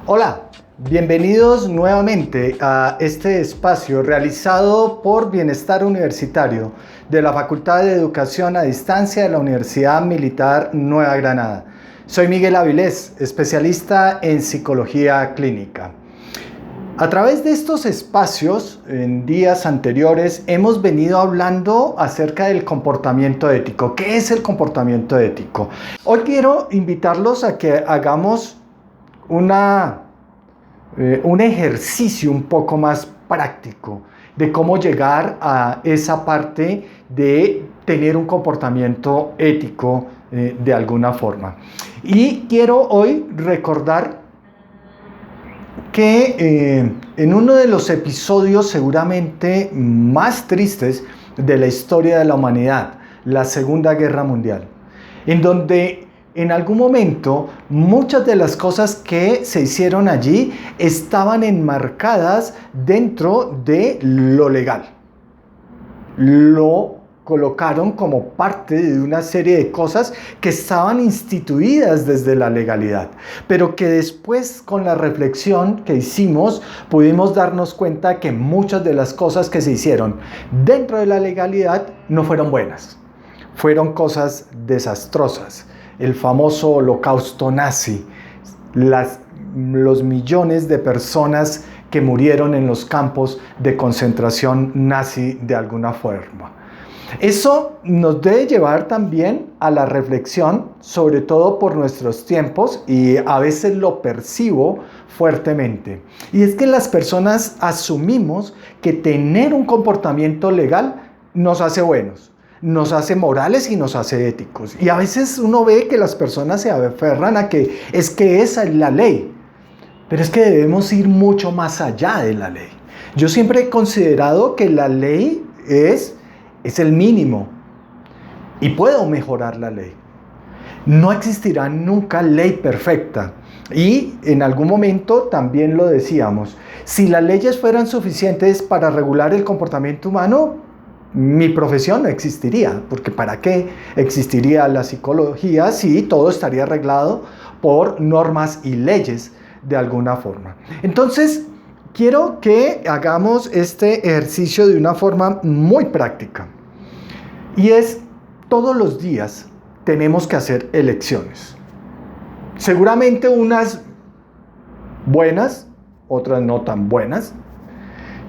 Hola, bienvenidos nuevamente a este espacio realizado por Bienestar Universitario de la Facultad de Educación a Distancia de la Universidad Militar Nueva Granada. Soy Miguel Avilés, especialista en psicología clínica. A través de estos espacios, en días anteriores, hemos venido hablando acerca del comportamiento ético. ¿Qué es el comportamiento ético? Hoy quiero invitarlos a que hagamos un ejercicio un poco más práctico de cómo llegar a esa parte de tener un comportamiento ético de alguna forma. Y quiero hoy recordar que en uno de los episodios seguramente más tristes de la historia de la humanidad, la Segunda Guerra Mundial, en donde en algún momento muchas de las cosas que se hicieron allí estaban enmarcadas dentro de lo legal. Lo colocaron como parte de una serie de cosas que estaban instituidas desde la legalidad, pero que después, con la reflexión que hicimos, pudimos darnos cuenta que muchas de las cosas que se hicieron dentro de la legalidad no fueron buenas, fueron cosas desastrosas. El famoso holocausto nazi, los millones de personas que murieron en los campos de concentración nazi de alguna forma. Eso nos debe llevar también a la reflexión, sobre todo por nuestros tiempos, y a veces lo percibo fuertemente. Y es que las personas asumimos que tener un comportamiento legal nos hace buenos, nos hace morales y nos hace éticos. Y a veces uno ve que las personas se aferran a que esa es la ley. Pero es que debemos ir mucho más allá de la ley. Yo siempre he considerado que la ley es el mínimo y puedo mejorar la ley. No existirá nunca ley perfecta. Y en algún momento también lo decíamos, si las leyes fueran suficientes para regular el comportamiento humano, mi profesión no existiría, porque ¿para qué existiría la psicología si todo estaría arreglado por normas y leyes de alguna forma? Entonces, quiero que hagamos este ejercicio de una forma muy práctica. Y es, todos los días tenemos que hacer elecciones. Seguramente unas buenas, otras no tan buenas,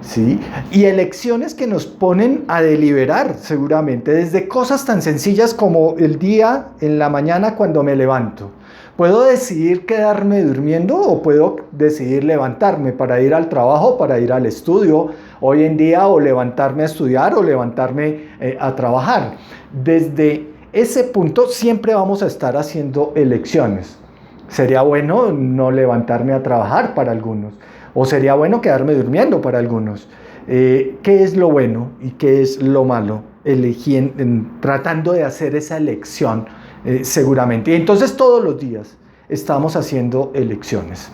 ¿sí? Y elecciones que nos ponen a deliberar seguramente, desde cosas tan sencillas como el día en la mañana cuando me levanto. ¿Puedo decidir quedarme durmiendo o puedo decidir levantarme para ir al trabajo, para ir al estudio hoy en día, o levantarme a estudiar o levantarme a trabajar? Desde ese punto siempre vamos a estar haciendo elecciones. Sería bueno no levantarme a trabajar para algunos, o sería bueno quedarme durmiendo para algunos. ¿Qué es lo bueno y qué es lo malo? Tratando de hacer esa elección seguramente. Y entonces todos los días estamos haciendo elecciones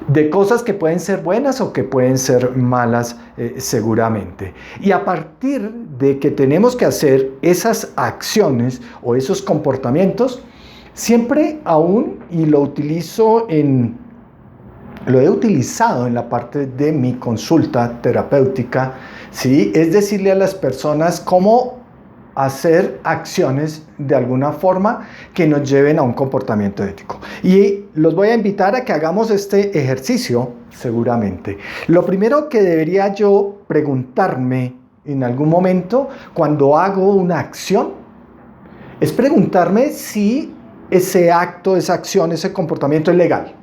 de cosas que pueden ser buenas o que pueden ser malas seguramente. Y a partir de que tenemos que hacer esas acciones o esos comportamientos, siempre aún, y lo he utilizado en la parte de mi consulta terapéutica, ¿sí? Es decirle a las personas cómo hacer acciones de alguna forma que nos lleven a un comportamiento ético. Y los voy a invitar a que hagamos este ejercicio seguramente. Lo primero que debería yo preguntarme en algún momento cuando hago una acción es preguntarme si ese acto, esa acción, ese comportamiento es legal.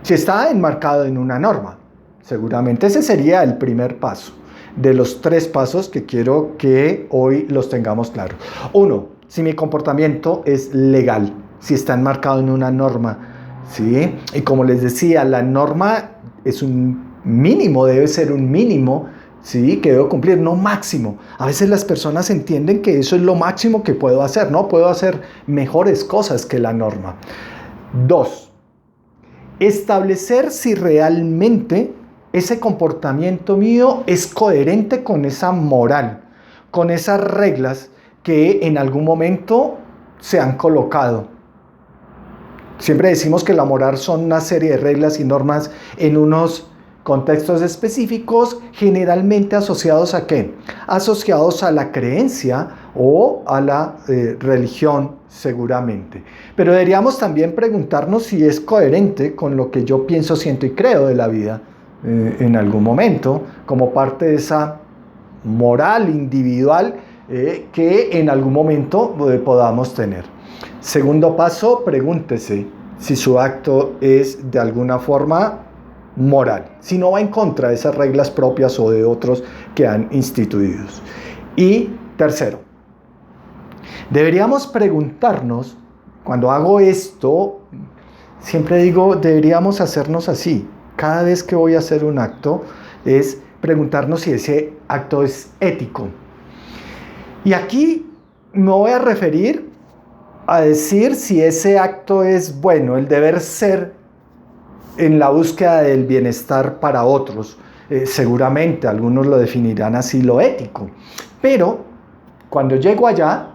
Si está enmarcado en una norma, seguramente ese sería el primer paso de los 3 pasos que quiero que hoy los tengamos claros. 1, si mi comportamiento es legal, si está enmarcado en una norma, ¿sí? Y como les decía, la norma es un mínimo, debe ser un mínimo, ¿sí? Que debo cumplir, no máximo. A veces las personas entienden que eso es lo máximo que puedo hacer, ¿no? Puedo hacer mejores cosas que la norma. 2, establecer si realmente ese comportamiento mío es coherente con esa moral, con esas reglas que en algún momento se han colocado. Siempre decimos que la moral son una serie de reglas y normas en unos contextos específicos, generalmente asociados ¿a qué? Asociados a la creencia o a la religión, seguramente. Pero deberíamos también preguntarnos si es coherente con lo que yo pienso, siento y creo de la vida en algún momento, como parte de esa moral individual que en algún momento podamos tener. Segundo paso, pregúntese si su acto es de alguna forma moral, si no va en contra de esas reglas propias o de otros que han instituido. Y tercero, deberíamos preguntarnos, cuando hago esto, siempre digo, deberíamos hacernos así. Cada vez que voy a hacer un acto, es preguntarnos si ese acto es ético. Y aquí me voy a referir a decir si ese acto es bueno, el deber ser en la búsqueda del bienestar para otros. Seguramente algunos lo definirán así, lo ético. Pero cuando llego allá,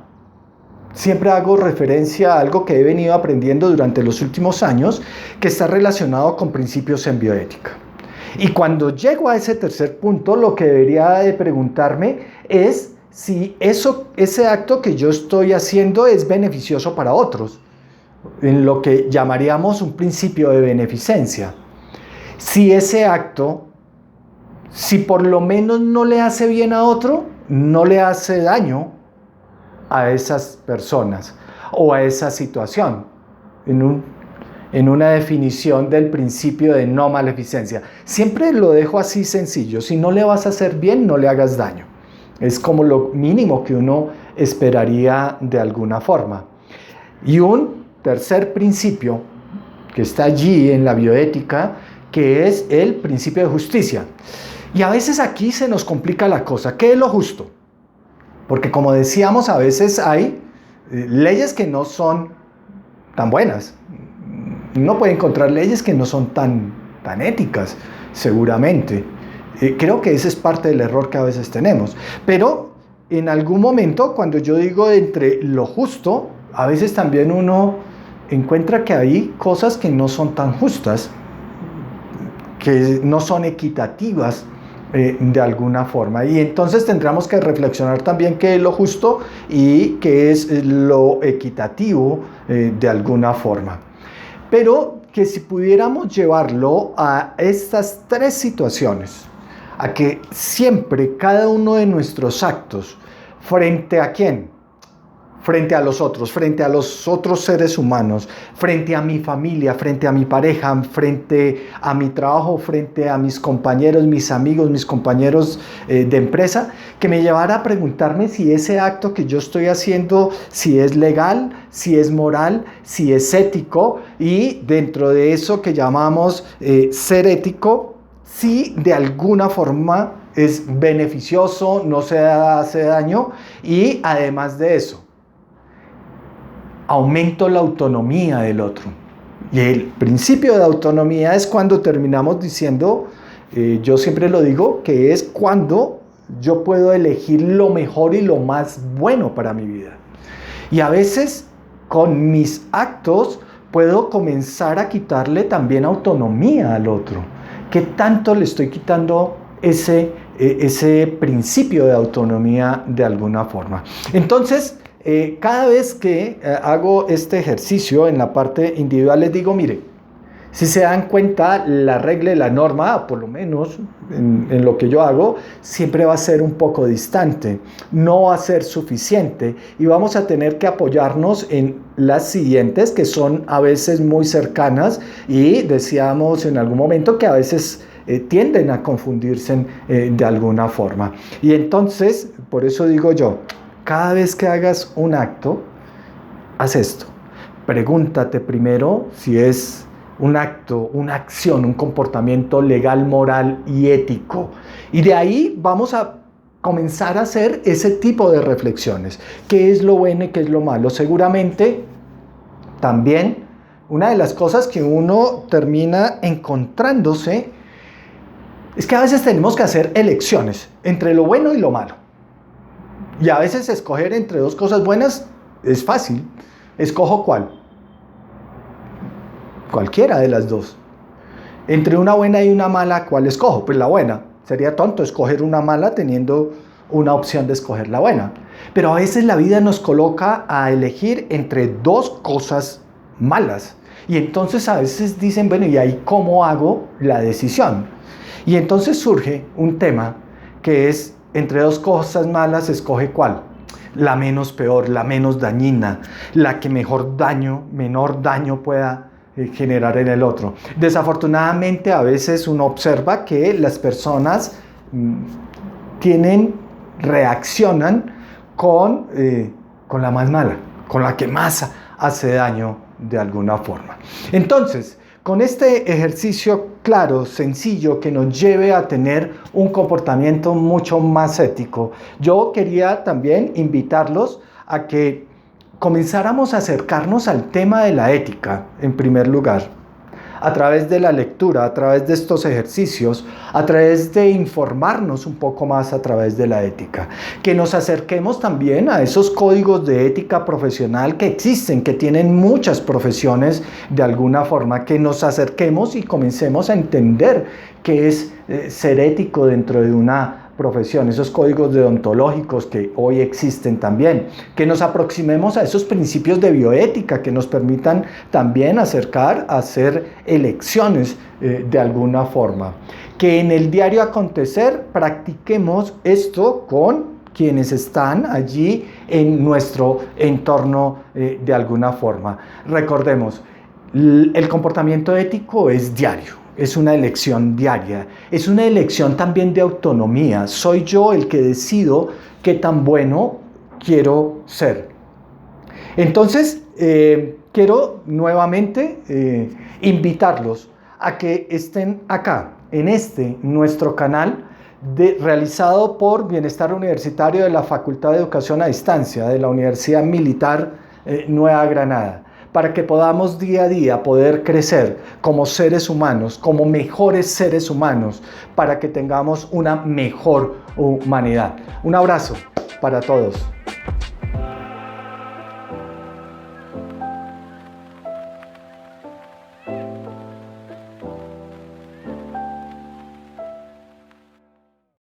siempre hago referencia a algo que he venido aprendiendo durante los últimos años, que está relacionado con principios en bioética. Y cuando llego a ese tercer punto, lo que debería de preguntarme es si ese acto que yo estoy haciendo es beneficioso para otros, en lo que llamaríamos un principio de beneficencia. Si ese acto, si por lo menos no le hace bien a otro, no le hace daño a esas personas o a esa situación, en una definición del principio de no maleficencia. Siempre lo dejo así sencillo: si no le vas a hacer bien, no le hagas daño. Es como lo mínimo que uno esperaría de alguna forma. Y un tercer principio que está allí en la bioética, que es el principio de justicia. Y a veces aquí se nos complica la cosa. ¿Qué es lo justo? Porque como decíamos, a veces hay leyes que no son tan buenas. Uno puede encontrar leyes que no son tan éticas, seguramente. Creo que ese es parte del error que a veces tenemos. Pero en algún momento, cuando yo digo entre lo justo, a veces también uno encuentra que hay cosas que no son tan justas, que no son equitativas de alguna forma. Y entonces tendremos que reflexionar también qué es lo justo y qué es lo equitativo de alguna forma. Pero que si pudiéramos llevarlo a estas tres situaciones, a que siempre cada uno de nuestros actos, ¿frente a quién? Frente a los otros seres humanos, frente a mi familia, frente a mi pareja, frente a mi trabajo, frente a mis compañeros, mis amigos, mis compañeros de empresa, que me llevara a preguntarme si ese acto que yo estoy haciendo, si es legal, si es moral, si es ético, y dentro de eso que llamamos ser ético, si de alguna forma es beneficioso, no se hace daño, y además de eso, aumento la autonomía del otro. Y el principio de autonomía es cuando terminamos diciendo, yo siempre lo digo, que es cuando yo puedo elegir lo mejor y lo más bueno para mi vida. Y a veces con mis actos puedo comenzar a quitarle también autonomía al otro. ¿Qué tanto le estoy quitando ese principio de autonomía de alguna forma? Entonces, cada vez que hago este ejercicio en la parte individual, les digo, mire, si se dan cuenta, la regla y la norma, por lo menos en lo que yo hago, siempre va a ser un poco distante, no va a ser suficiente, y vamos a tener que apoyarnos en las siguientes, que son a veces muy cercanas, y decíamos en algún momento que a veces tienden a confundirse de alguna forma. Y entonces, por eso digo yo, cada vez que hagas un acto, haz esto. Pregúntate primero si es un acto, una acción, un comportamiento legal, moral y ético. Y de ahí vamos a comenzar a hacer ese tipo de reflexiones. ¿Qué es lo bueno y qué es lo malo? Seguramente también una de las cosas que uno termina encontrándose es que a veces tenemos que hacer elecciones entre lo bueno y lo malo. Y a veces escoger entre dos cosas buenas es fácil. ¿Escojo cuál? cualquiera de las dos. Entre una buena y una mala, ¿cuál escojo? Pues la buena. Sería tonto escoger una mala teniendo una opción de escoger la buena. Pero a veces la vida nos coloca a elegir entre dos cosas malas. Y entonces a veces dicen, bueno, ¿y ahí cómo hago la decisión? Y entonces surge un tema que es, entre dos cosas malas, escoge cuál. La menos peor, la menos dañina, la que menor daño pueda generar en el otro. Desafortunadamente a veces uno observa que las personas reaccionan con la más mala, con la que más hace daño de alguna forma. Entonces, con este ejercicio claro, sencillo, que nos lleve a tener un comportamiento mucho más ético, yo quería también invitarlos a que comenzáramos a acercarnos al tema de la ética, en primer lugar, a través de la lectura, a través de estos ejercicios, a través de informarnos un poco más a través de la ética. Que nos acerquemos también a esos códigos de ética profesional que existen, que tienen muchas profesiones de alguna forma, que nos acerquemos y comencemos a entender qué es ser ético dentro de una profesión, esos códigos deontológicos que hoy existen también, que nos aproximemos a esos principios de bioética que nos permitan también acercar a hacer elecciones de alguna forma, que en el diario acontecer practiquemos esto con quienes están allí en nuestro entorno de alguna forma. Recordemos, el comportamiento ético es diario. Es una elección diaria, es una elección también de autonomía. Soy yo el que decido qué tan bueno quiero ser. Entonces, quiero nuevamente invitarlos a que estén acá, en nuestro canal, realizado por Bienestar Universitario de la Facultad de Educación a Distancia de la Universidad Militar Nueva Granada, para que podamos día a día poder crecer como seres humanos, como mejores seres humanos, para que tengamos una mejor humanidad. Un abrazo para todos.